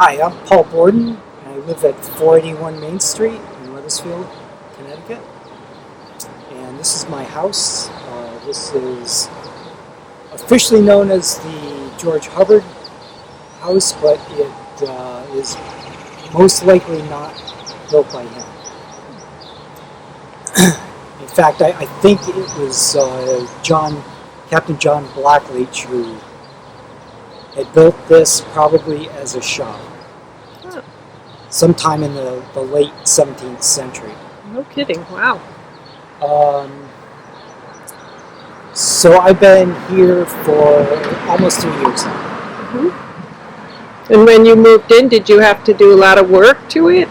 Hi, I'm Paul Bourdon, and I live at 481 Main Street in Wethersfield, Connecticut. And this is my house. This is officially known as the George Hubbard house, but it is most likely not built by him. In fact, I think it was Captain John Blackleach who had built this probably as a shop. Oh. Sometime in the late 17th century. No kidding, wow. So I've been here for almost 3 years now. Mm-hmm. And when you moved in, did you have to do a lot of work to it?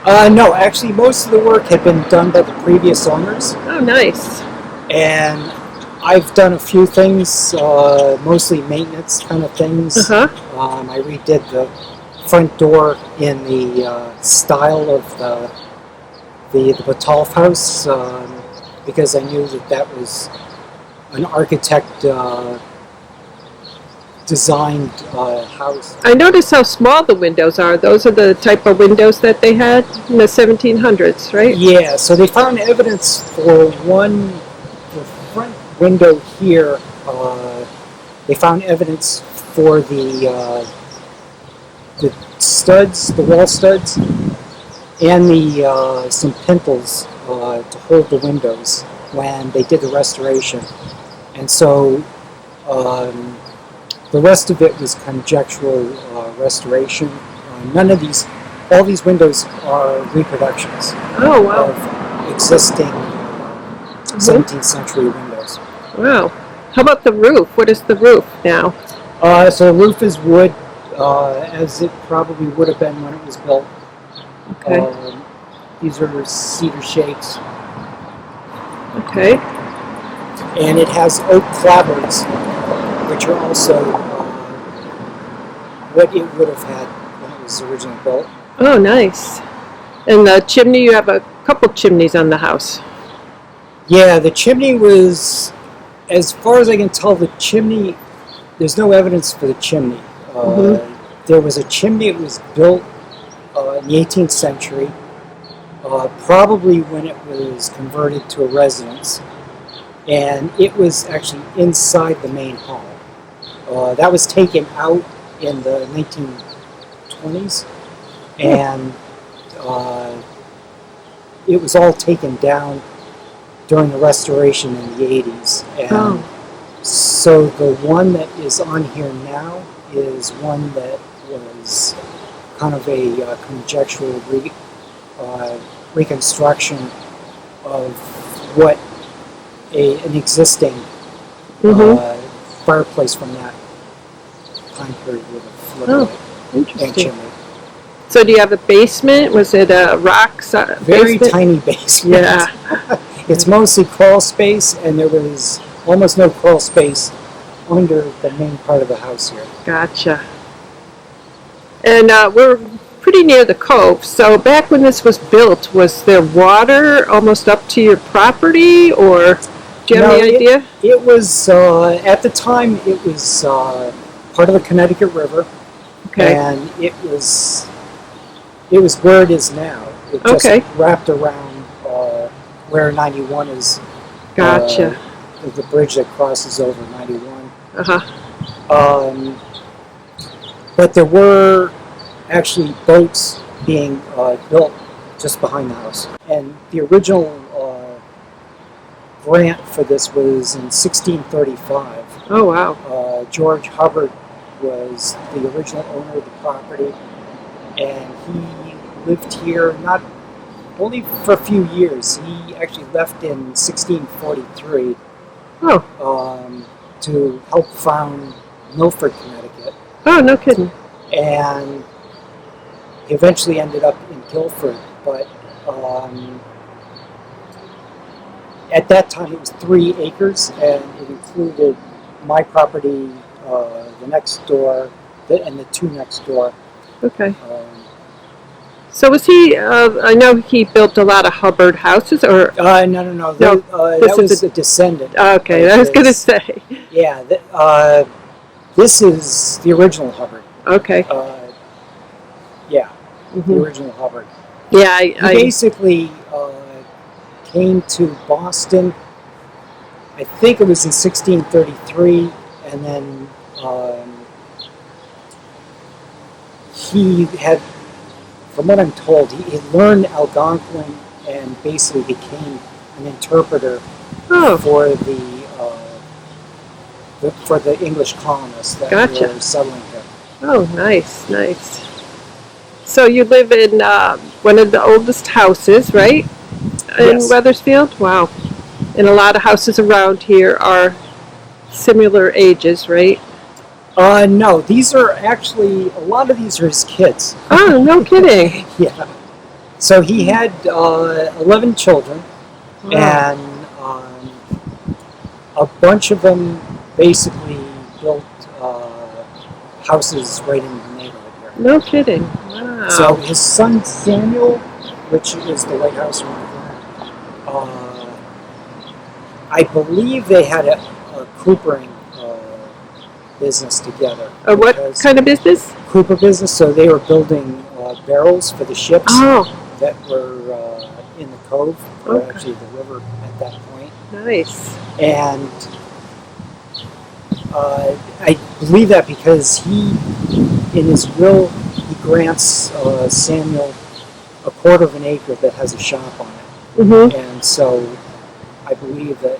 No, actually most of the work had been done by the previous owners. Oh, nice. And I've done a few things, mostly maintenance kind of things. Uh-huh. I redid the front door in the style of the Batolf house because I knew that was an architect designed house. I noticed how small the windows are. Those are the type of windows that they had in the 1700s, right? Yeah, so they found evidence for the front window here. They found evidence for the studs, the wall studs, and the some pintles to hold the windows when they did the restoration. And so the rest of it was conjectural restoration. All these windows are reproductions Oh, wow. of existing 17th century windows. Wow. How about the roof? What is the roof now? So the roof is wood, as it probably would have been when it was built. Okay. These are cedar shakes. Okay. And it has oak clapboards, which are also what it would have had when it was originally built. Oh, nice. And the chimney, you have a couple chimneys on the house. Yeah, the chimney was, as far as I can tell, the chimney, there's no evidence for the chimney. There was a chimney that was built in the 18th century, probably when it was converted to a residence, and it was actually inside the main hall. That was taken out in the 1920s, and it was all taken down during the restoration in the 80s. And so the one that is on here now is one that was kind of a conjectural reconstruction of what an existing fireplace from that time period would have looked like. Interesting. So do you have a basement? Was it a rock Very basement? tiny basement. Yeah. It's mostly crawl space, and there was almost no crawl space under the main part of the house here. Gotcha. And we're pretty near the cove, so back when this was built, was there water almost up to your property, or do you have any idea? It was, at the time, it was part of the Connecticut River, and it was where it is now. It just wrapped around where 91 is. Gotcha. The bridge that crosses over 91. But there were actually boats being built just behind the house. And the original grant for this was in 1635. Oh, wow. George Hubbard was the original owner of the property, and he lived here not only for a few years. He actually left in 1643 to help found Milford, Connecticut. Oh, no kidding. And he eventually ended up in Guilford, but at that time it was 3 acres, and it included my property, the next door, and the 2 next door. Okay. So was he, I know he built a lot of Hubbard houses, or? No. That was a descendant. Okay, I was going to say. Yeah, this is the original Hubbard. Okay. the original Hubbard. Yeah, He basically came to Boston, I think it was in 1633, and then he had, from what I'm told, he learned Algonquin and basically became an interpreter for the English colonists that were settling here. Oh, nice, nice. So you live in one of the oldest houses, right? In Wethersfield? Wow. And a lot of houses around here are similar ages, right? No, these are actually, a lot of these are his kids. Oh, no kidding. Yeah. So he had 11 children, and a bunch of them basically built houses right in the neighborhood here. No kidding. Wow. So his son Samuel, which is the White House around here, I believe they had a coopering business together. What kind of business? Cooper business. So they were building barrels for the ships that were in the cove, or actually the river at that point. Nice. And I believe that because he, in his will, he grants Samuel a quarter of an acre that has a shop on it. Mm-hmm. And so I believe that,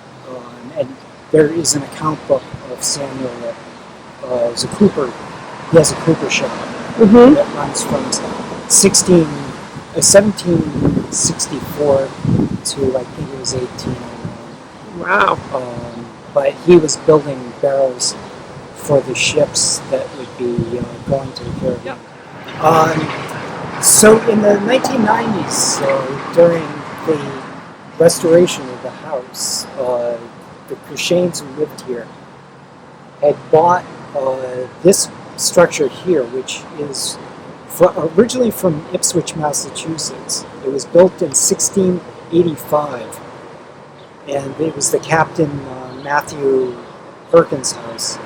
and there is an account book of Samuel that is a cooper. He has a cooper shop that runs from 1764 to I think it was 1809. Wow. But he was building barrels for the ships that would be going to the Caribbean. So in the 1990s, during the restoration of the house, the Cruchains who lived here had bought this structure here, which is originally from Ipswich, Massachusetts. It was built in 1685, and it was the Captain Matthew Perkins' house.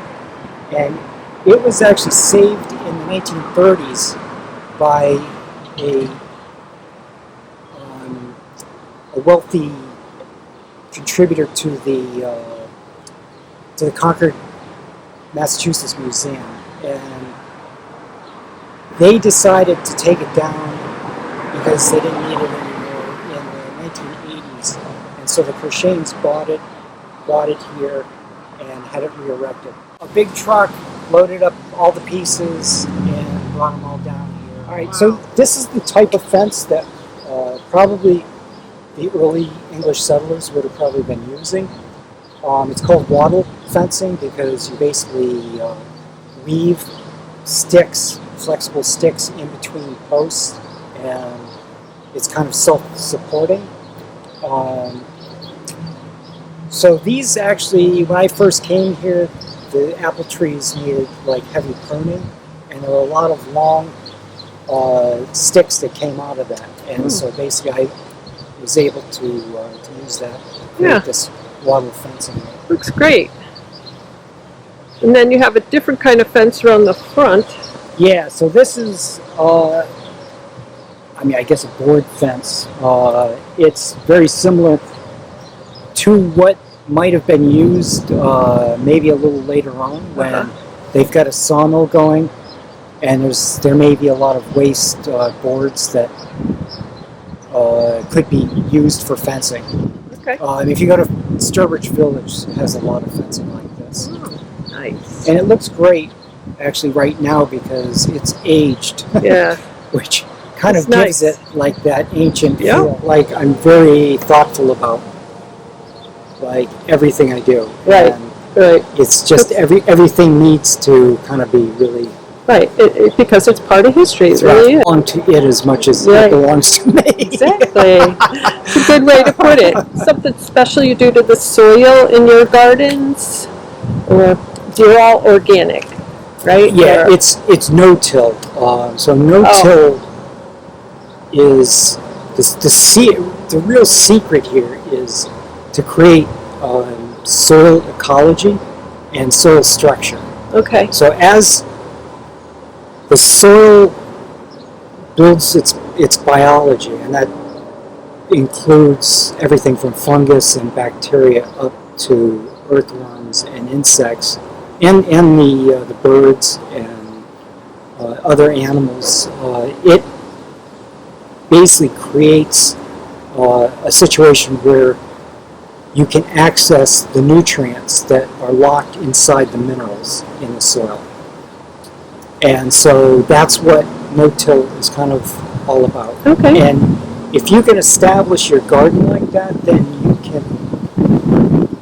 And it was actually saved in the 1930s by a wealthy contributor to the Concord, Massachusetts Museum, and they decided to take it down because they didn't need it anymore in the 1980s, and so the Cruchains bought it here and had it re-erected. A big truck loaded up all the pieces and brought them all down here. All right, so this is the type of fence that probably the early English settlers would have probably been using. It's called wattle fencing because you basically weave sticks, flexible sticks, in between posts, and it's kind of self-supporting. So these actually, when I first came here, the apple trees needed like heavy pruning, and there were a lot of long sticks that came out of that, and so basically I was able to use that to create this wattle fencing. Looks great. And then you have a different kind of fence around the front. Yeah, so this is, I guess a board fence. It's very similar to what might have been used maybe a little later on when they've got a sawmill going, and there may be a lot of waste boards that could be used for fencing. Okay. If you go to Sturbridge Village, it has a lot of fencing like this. Oh, nice. And it looks great, actually, right now because it's aged. Yeah. Which kind of nice. gives it like that ancient feel. Like I'm very thoughtful about like everything I do. Right. And it's just everything needs to kind of be really right. Because it's part of history. It really is. Belong to it as much as it belongs to me. Exactly. It's a good way to put it. Something special you do to the soil in your gardens, or you're all organic, right? Yeah, it's no-till. So no-till is the real secret here is to create soil ecology and soil structure. Okay. So as the soil builds its biology, and that includes everything from fungus and bacteria up to earthworms and insects, and the birds and other animals. It basically creates a situation where you can access the nutrients that are locked inside the minerals in the soil. And so that's what no-till is kind of all about. Okay. And if you can establish your garden like that, then you can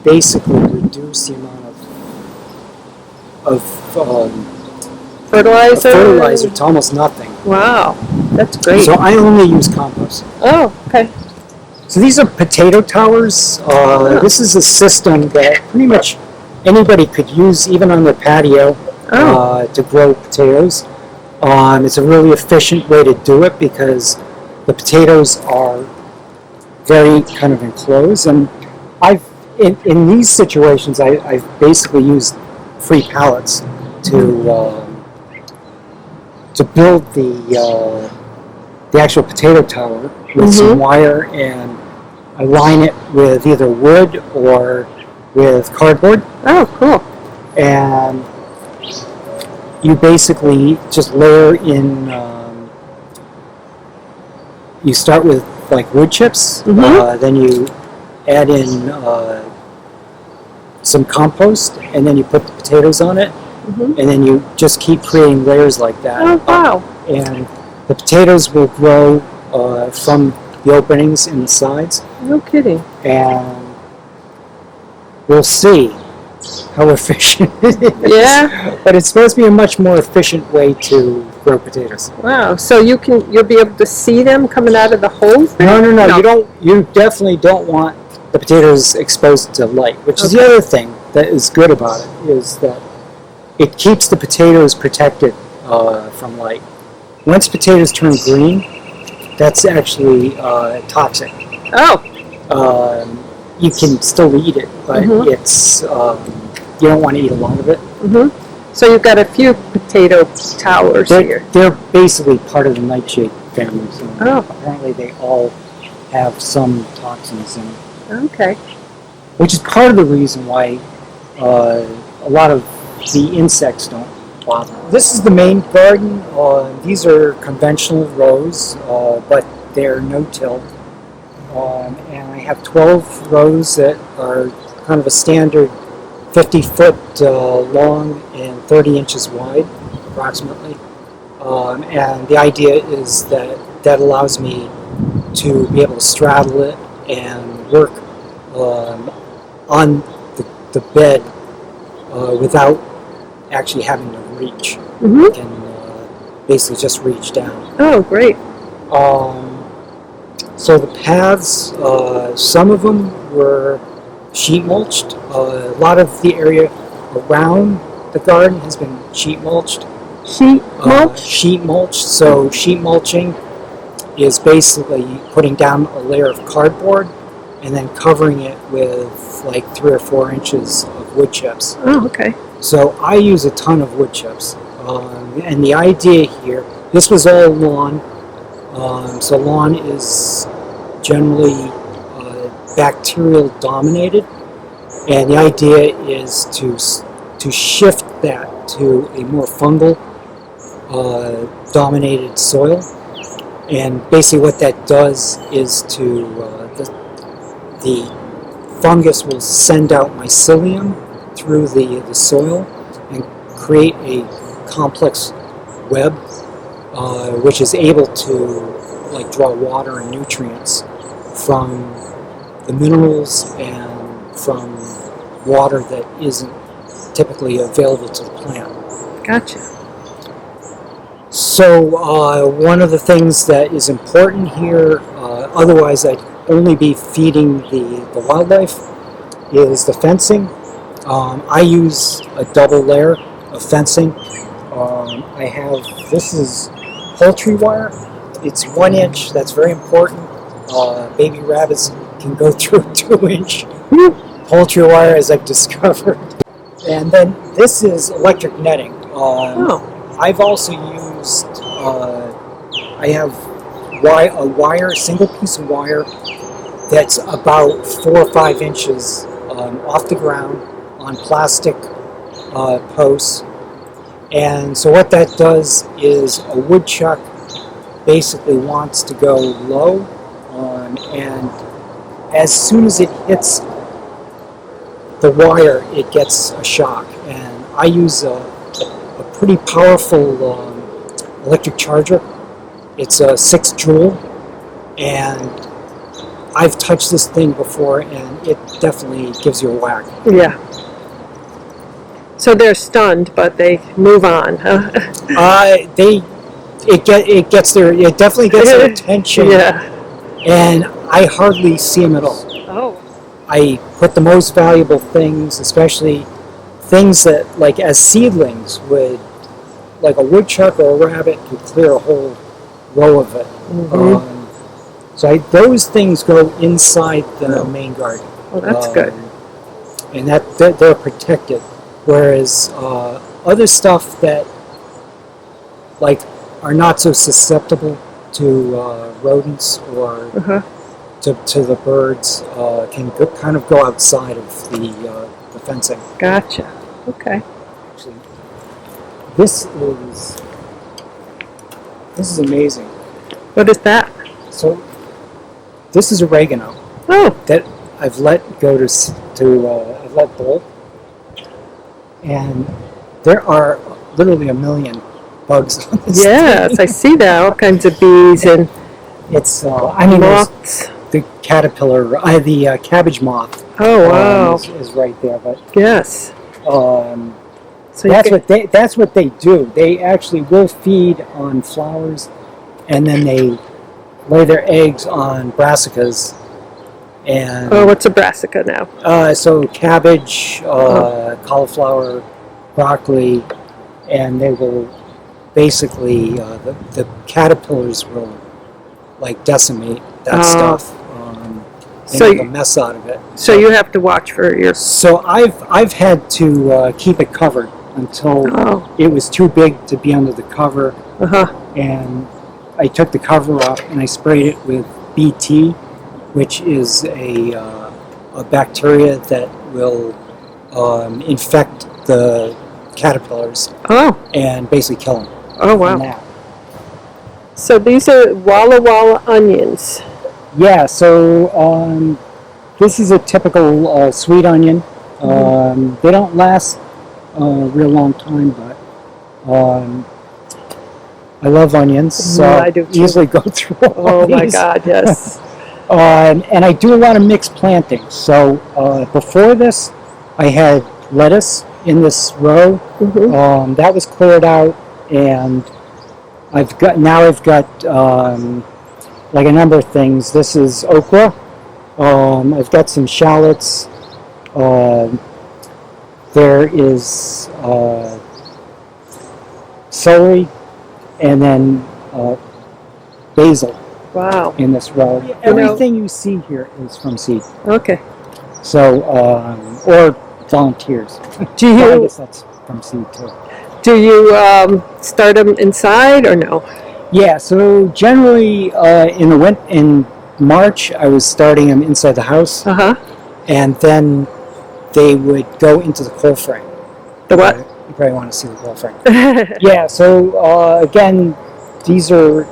basically reduce the amount of fertilizer to almost nothing. Wow, that's great. So I only use compost. Oh, okay. So these are potato towers. This is a system that pretty much anybody could use, even on their patio, to grow potatoes. It's a really efficient way to do it because the potatoes are very kind of enclosed. And in these situations, I've basically used free pallets to build the actual potato tower with some wire, and I line it with either wood or with cardboard. Oh, cool. And you basically just layer in, you start with like wood chips, then you add in some compost, and then you put the potatoes on it, and then you just keep creating layers like that. Oh, wow. And the potatoes will grow from the openings in the sides. No kidding. And we'll see how efficient it is. Yeah. But it's supposed to be a much more efficient way to grow potatoes. Wow. So you'll be able to see them coming out of the holes there? No. You definitely don't want the potatoes exposed to light, which is the other thing that is good about it, is that it keeps the potatoes protected from light. Once potatoes turn green, that's actually toxic. Oh. You can still eat it, but it's you don't want to eat a lot of it. So you've got a few potato towers here. They're basically part of the nightshade family. So apparently they all have some toxins in it. Okay. Which is part of the reason why a lot of the insects don't bother. This is the main garden. These are conventional rows, but they're no-till. And I have 12 rows that are kind of a standard 50-foot long and 30 inches wide, approximately. And the idea is that allows me to be able to straddle it and work on the bed without actually having to reach. I can basically just reach down. Oh, great. So the paths, some of them were sheet mulched. A lot of the area around the garden has been sheet mulched. Sheet mulch? Sheet mulch. So sheet mulching is basically putting down a layer of cardboard and then covering it with like 3 or 4 inches of wood chips. Oh, okay. So I use a ton of wood chips. And the idea here, this was all lawn. So lawn is generally bacterial dominated, and the idea is to shift that to a more fungal dominated soil. And basically what that does is to the fungus will send out mycelium through the soil and create a complex web which is able to like draw water and nutrients from the minerals and from water that isn't typically available to the plant. Gotcha. So one of the things that is important here, otherwise I'd only be feeding the wildlife, is the fencing. I use a double layer of fencing. I have, this is poultry wire. It's 1 inch, that's very important. Baby rabbits can go through 2-inch poultry wire, as I've discovered. And then this is electric netting. I've also used, I have a wire, a single piece of wire that's about 4 or 5 inches off the ground on plastic posts. And so what that does is a woodchuck basically wants to go low, and as soon as it hits the wire, it gets a shock. And I use a pretty powerful electric charger. It's a 6 joule, and I've touched this thing before, and it definitely gives you a whack. Yeah. So they're stunned, but they move on, huh? It definitely gets their attention. Yeah. And I hardly see them at all. Oh. I put the most valuable things, especially things that, like as seedlings, would, like a woodchuck or a rabbit, could clear a whole row of it. Mm-hmm. So those things go inside the main garden. Oh, that's good. And they're protected. Whereas other stuff that like are not so susceptible to rodents or to the birds can kind of go outside of the fencing. Gotcha. Okay. Actually, this is amazing. What is that? So this is oregano that I've let go I've let bolt, and there are literally a million bugs on this Yes, thing. I see that. All kinds of bees and It's moths. the caterpillar, the cabbage moth. Oh wow! Is right there, but Yes. So that's what they do. They actually will feed on flowers, and then they lay their eggs on brassicas. And what's a brassica now? so cabbage, cauliflower, broccoli, and they will basically the caterpillars will like decimate that stuff. They make a mess out of it. So you have to watch for your. So I've had to keep it covered until it was too big to be under the cover, and I took the cover off and I sprayed it with BT, which is a bacteria that will infect the caterpillars and basically kill them. Oh wow! So these are Walla Onions. Yeah. So this is a typical sweet onion. They don't last a real long time, but I love onions, so I do too. Easily go through all these. My God! Yes. And I do a lot of mixed planting. So before this, I had lettuce in this row. That was cleared out, and I've got like a number of things. This is okra. I've got some shallots. There is celery, and then basil. Wow. In this row. Everything you see here is from seed. Okay. So, or volunteers. Do you? I guess that's from seed too. Do you start them inside or no? Yeah. So generally, in March, I was starting them inside the house, and then they would go into the cold frame. The what? You probably want to see the cold frame. Yeah. So again. These are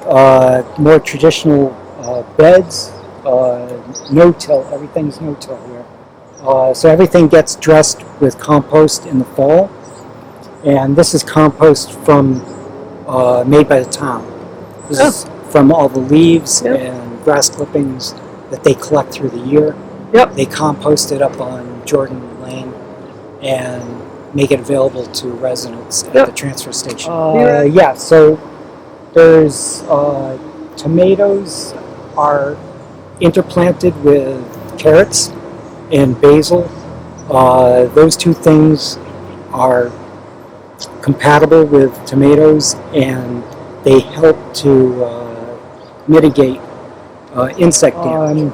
more traditional beds, no-till. Everything's no-till here. So everything gets dressed with compost in the fall, and this is compost from made by the town. This is from all the leaves and grass clippings that they collect through the year. They compost it up on Jordan Lane and make it available to residents at the transfer station. So there's tomatoes are interplanted with carrots and basil. Those two things are compatible with tomatoes, and they help to mitigate insect damage.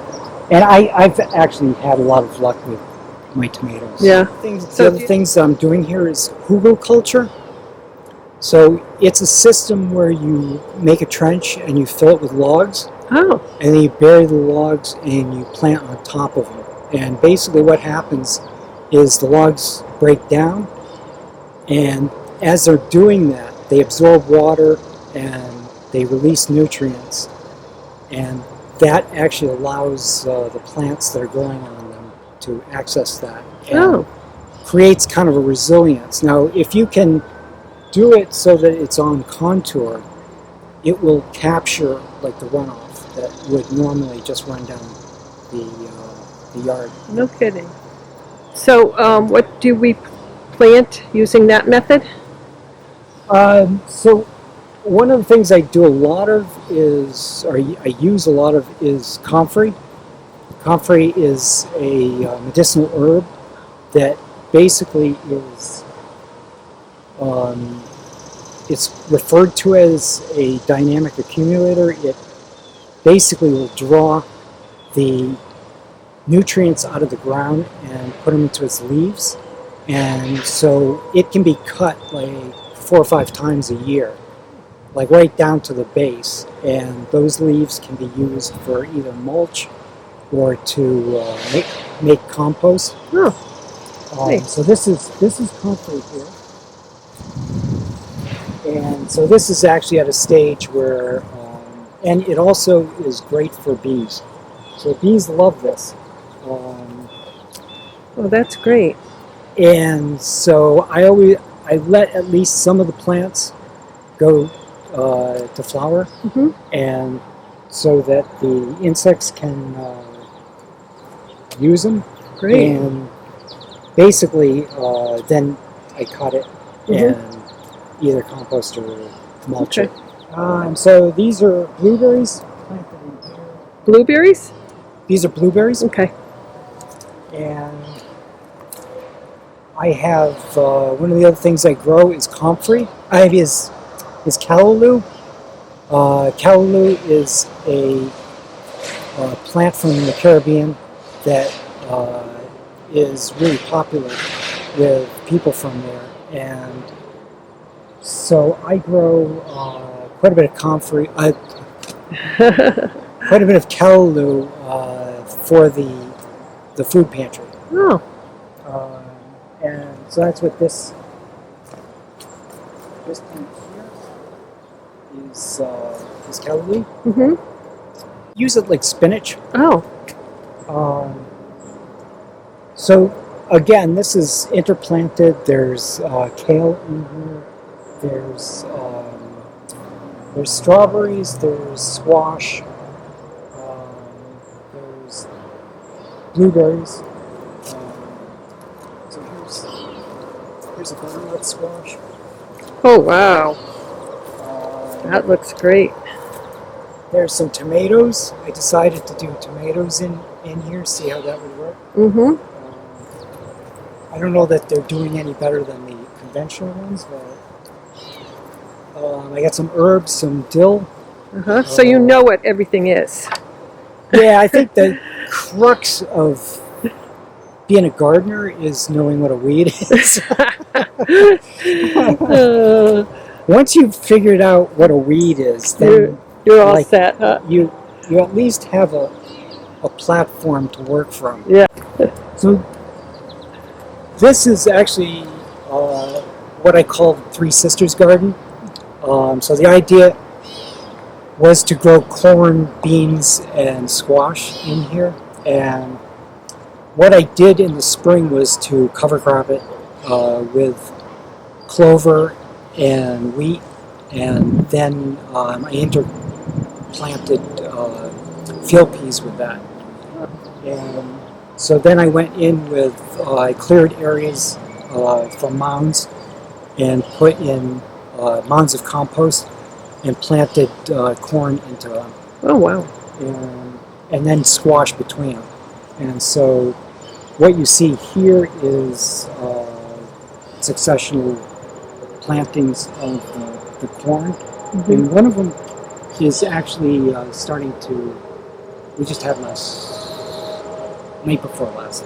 And I've actually had a lot of luck with my tomatoes. Yeah. The other things I'm doing here is hugelkultur. So it's a system where you make a trench and you fill it with logs, Oh, and then you bury the logs and you plant on top of them. And basically what happens is the logs break down, and as they're doing that, they absorb water and they release nutrients, and that actually allows the plants that are growing on them to access that, and oh, creates kind of a resilience. Now, if you can do it so that it's on contour, it will capture like the runoff that would normally just run down the yard. no kidding. So, what do we plant using that method? So one of the things I do a lot of is, or I use a lot of, is comfrey. Comfrey is a medicinal herb that basically is, it's referred to as a dynamic accumulator. It basically will draw the nutrients out of the ground and put them into its leaves. And so it can be cut like 4 or 5 times a year, like right down to the base. And those leaves can be used for either mulch or to make compost. Oh, nice. So this is comfrey here. And so this is actually at a stage where, and it also is great for bees. So bees love this. Oh, that's great. And so I let at least some of the plants go to flower, Mm-hmm. and so that the insects can use them. Great. And basically, then I cut it and either compost or mulch it. So these are blueberries planted in here. Blueberries? These are blueberries, Okay. and I have one of the other things I grow is comfrey. Is callaloo. Callaloo is a plant from the Caribbean that is really popular with people from there, and so I grow quite a bit of comfrey, quite a bit of callaloo for the food pantry. Oh, And so that's what this plant here is callaloo. mm-hmm. Use it like spinach. Oh, So again, this is interplanted. There's kale in here. There's strawberries. There's squash. There's blueberries. So here's a butternut squash. oh wow. Um, That looks great. There's some tomatoes. I decided to do tomatoes in here, see how that would work. Mm-hmm. I don't know that they're doing any better than the conventional ones, but I got some herbs, some dill. Uh-huh. So you know what everything is. Yeah, I think the crux of being a gardener is knowing what a weed is. Once you've figured out what a weed is, then You're all like, set, huh? you at least have a platform to work from. Yeah. So this is actually what I call the Three Sisters Garden. So the idea was to grow corn, beans, and squash in here. And what I did in the spring was to cover crop it with clover and wheat, and then I interplanted field peas with that. And so then I went in with, I cleared areas from mounds and put in mounds of compost and planted corn into them. Oh wow. And then squash between them. And so what you see here is successional plantings of the corn. Mm-hmm. And one of them is actually starting to, we just had night before last.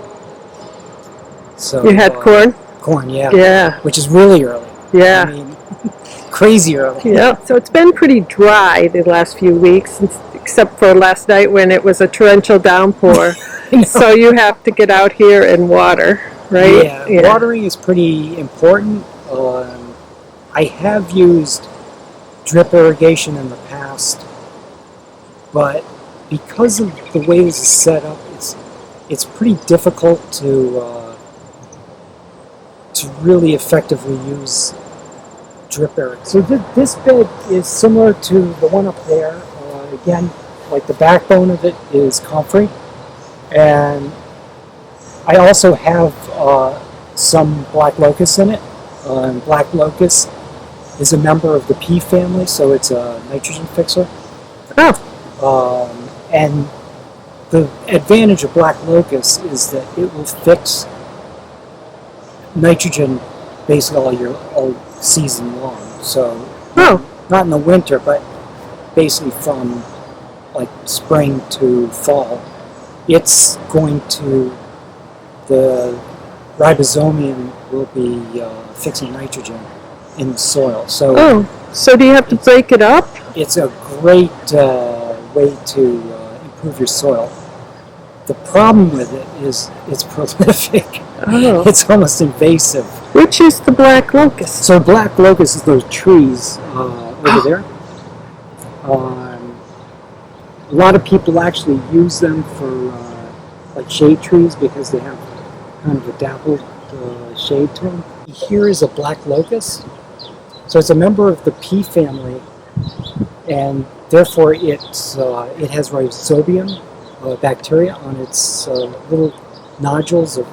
So You had corn? Corn, yeah. Yeah. Which is really early. Yeah. I mean, crazy early. Yeah. So it's been pretty dry the last few weeks, except for last night when it was a torrential downpour. So you have to get out here and water, right? Yeah, watering is pretty important. I have used drip irrigation in the past, but because of the way this is set up, it's pretty difficult to really effectively use drip irrigation. So this bed is similar to the one up there. Again, like the backbone of it is comfrey, and I also have some black locust in it. Black locust is a member of the pea family, so it's a nitrogen fixer. Oh. And the advantage of black locust is that it will fix nitrogen basically all season long. So not in the winter, but basically from like spring to fall, it's going to, the ribosomium will be fixing nitrogen in the soil. So so do you have to break it up? it's a great way to improve your soil. The problem with it is it's prolific. Oh. It's almost invasive. Which is the black locust? So black locust is those trees over there. A lot of people actually use them for like shade trees because they have kind of a dappled shade to them. Here is a black locust. So it's a member of the pea family, and therefore it has rhizobium bacteria on its little nodules of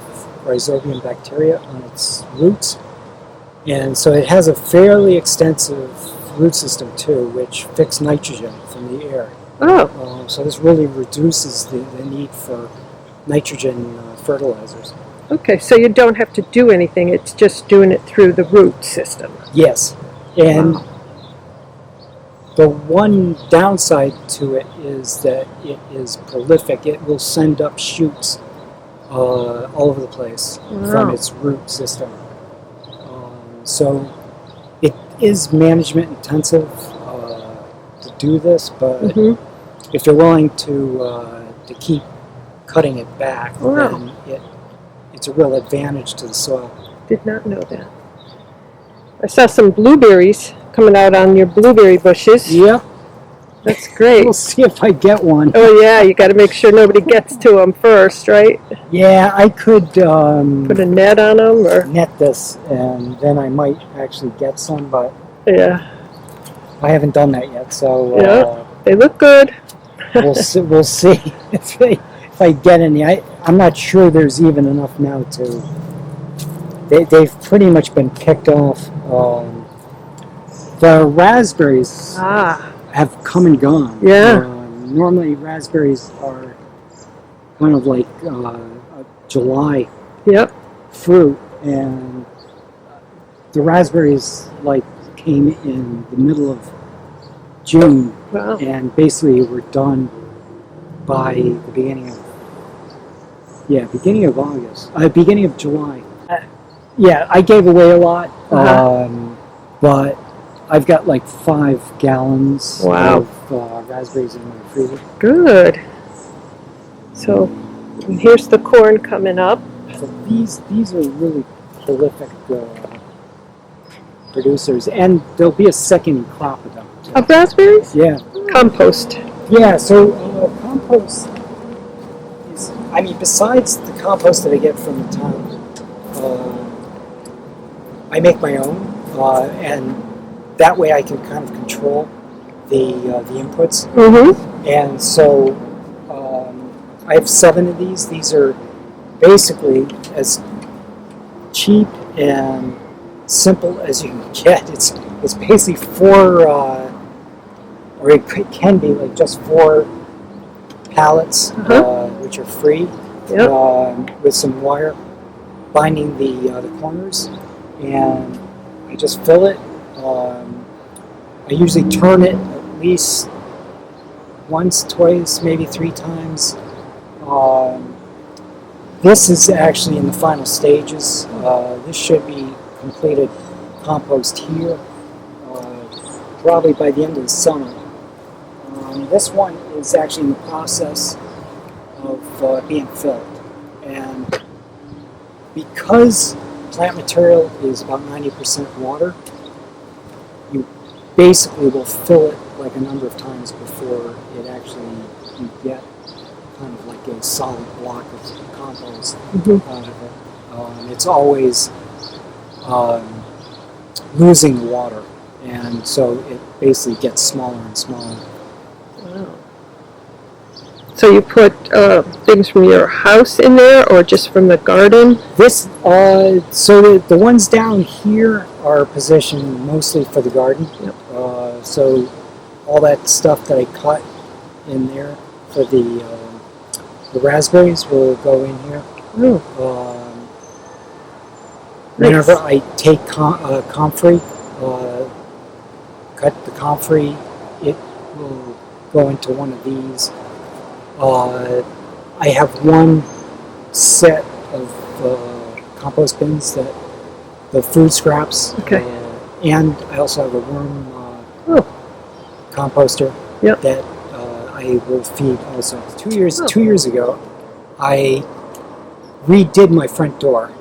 rhizobium bacteria on its roots. And so it has a fairly extensive root system too, which fixes nitrogen from the air. So this really reduces the need for nitrogen fertilizers. Okay, so you don't have to do anything, it's just doing it through the root system. Yes, and the one downside to it is that it is prolific. It will send up shoots all over the place from its root system. So it is management intensive to do this, but if you're willing to keep cutting it back, then it's a real advantage to the soil. Did not know that. I saw some blueberries coming out on your blueberry bushes. Yep. That's great. We'll see if I get one. Oh yeah, you got to make sure nobody gets to them first, right? Yeah, I could put a net on them, or net this, and then I might actually get some, but yeah, I haven't done that yet. So they look good. We'll see if I get any. I'm not sure there's even enough now to. They've pretty much been picked off. The raspberries have come and gone. Yeah. Normally raspberries are kind of like a July fruit, and the raspberries came in the middle of June, and basically were done by the beginning of August, beginning of July. I gave away a lot, but I've got 5 gallons of raspberries in my freezer. Good. So here's the corn coming up. So these are really prolific producers, and there'll be a second crop of them. Of raspberries? Yeah. Compost. Yeah, so compost is, besides the compost that I get from the town, I make my own, and that way I can kind of control the inputs. And so I have 7 of these. These are basically as cheap and simple as you can get. It's basically 4, or it can be just 4 pallets, which are free, with some wire binding the corners, and I just fill it. I usually turn it at least once, twice, maybe 3 times. This is actually in the final stages. This should be completed compost here, probably by the end of the summer. This one is actually in the process of being filled. And because plant material is about 90% water, you basically will fill it like a number of times before it actually, you get kind of like a solid block of compost out of it. It's always losing water, and so it basically gets smaller and smaller. Wow. So you put things from your house in there, or just from the garden? This, so the ones down here are positioned mostly for the garden. Yep. So all that stuff that I cut in there for the raspberries will go in here. Whenever I take comfrey, cut the comfrey, it will go into one of these. I have one set of compost bins, that the food scraps, and I also have a worm composter that I will feed also. 2 years ago, I redid my front door,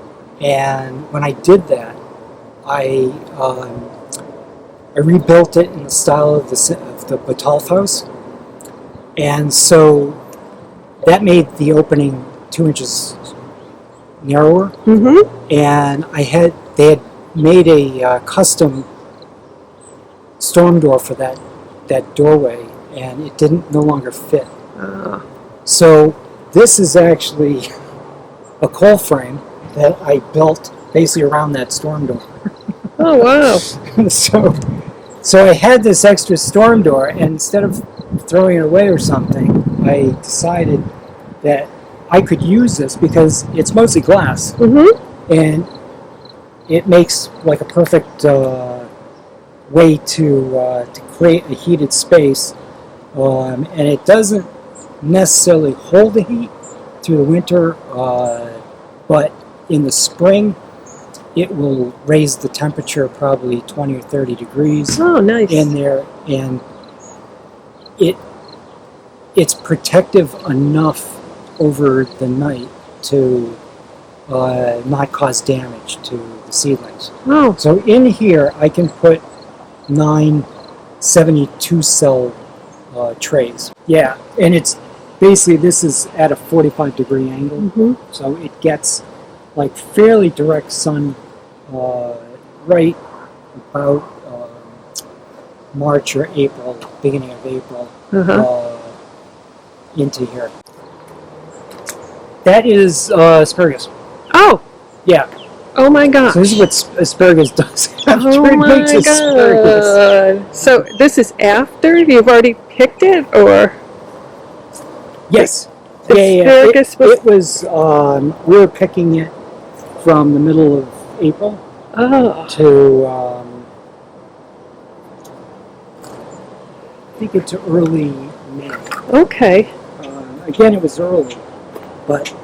and when I did that, I rebuilt it in the style of the Batalf house, and so that made the opening 2 inches narrower. And they had made a custom storm door for that doorway, and it no longer fit. So this is actually a coal frame that I built basically around that storm door. Oh, wow. So I had this extra storm door, and instead of throwing it away or something, I decided that I could use this because it's mostly glass, and it makes like a perfect way to create a heated space, and it doesn't necessarily hold the heat through the winter, but in the spring it will raise the temperature probably 20 or 30 degrees in there, and it's protective enough over the night to not cause damage to the seedlings. So in here I can put 9 72 cell trays. Yeah, and it's basically, this is at a 45 degree angle, so it gets like fairly direct sun right about March or April, beginning of April, into here. That is asparagus. Oh! Yeah. Oh my gosh. So this is what asparagus does after Oh it my makes asparagus. God. So this is after you've already picked it, or? Yes. Asparagus It was, we were picking it from the middle of April to, I think it's early May. Okay. Again, it was early, but...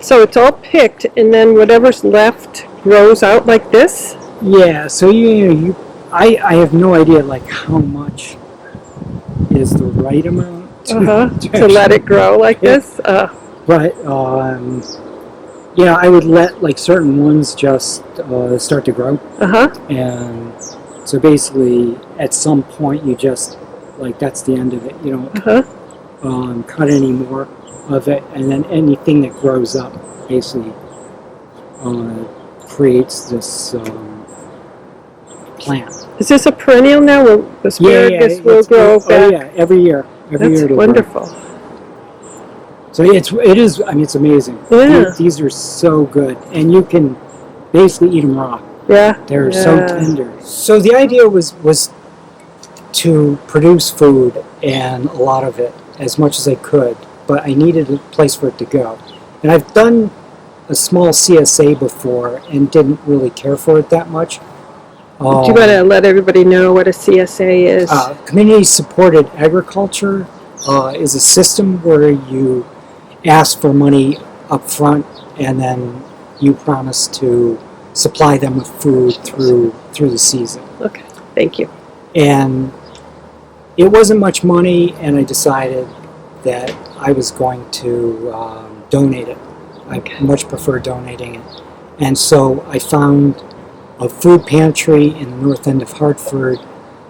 So it's all picked, and then whatever's left grows out like this? Yeah, so I have no idea like how much is the right amount to let it grow like this? But, I would let like certain ones just start to grow. And so basically at some point you just, like, that's the end of it. You don't cut any more of it, and then anything that grows up basically creates this plant. Is this a perennial now? Will asparagus will grow back? Oh yeah, every year. That's wonderful. So it is. I mean, it's amazing. Yeah. These are so good, and you can basically eat them raw. Yeah. They're so tender. So the idea was to produce food, and a lot of it, as much as I could, but I needed a place for it to go. And I've done a small CSA before and didn't really care for it that much. Do you want to let everybody know what a CSA is? Community Supported Agriculture is a system where you ask for money up front, and then you promise to supply them with food through the season. Okay, thank you. And it wasn't much money, and I decided that I was going to donate it. Okay. I much prefer donating it. And so I found a food pantry in the north end of Hartford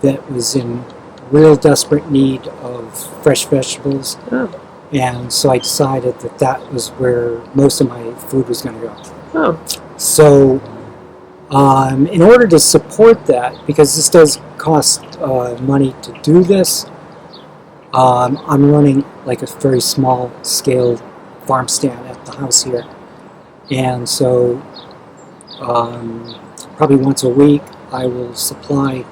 that was in real desperate need of fresh vegetables. Oh, And so I decided that that was where most of my food was going to go. oh, So in order to support that, because this does cost money to do this, I'm running like a very small scale farm stand at the house here. And so probably once a week I will supply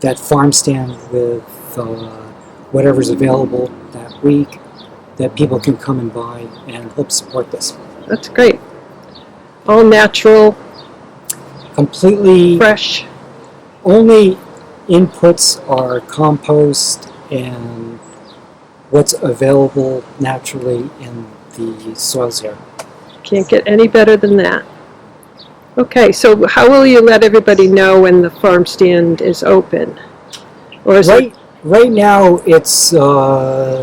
that farm stand with whatever's available that week that people can come and buy and help support this. that's great. All natural, Completely, fresh. only inputs are compost and what's available naturally in the soils here. Can't get any better than that. Okay, so how will you let everybody know when the farm stand is open? Or is it? Right now, it's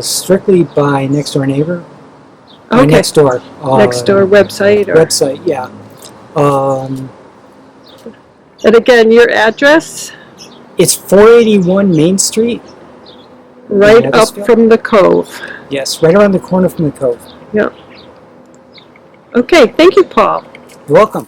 strictly by next door neighbor. By Okay. next door. Next door website? Or, Website, yeah. and again, your address? It's 481 Main Street. Right up Wethersfield? from the cove. Yes, right around the corner from the cove. Yep. Okay, thank you, Paul. You're welcome.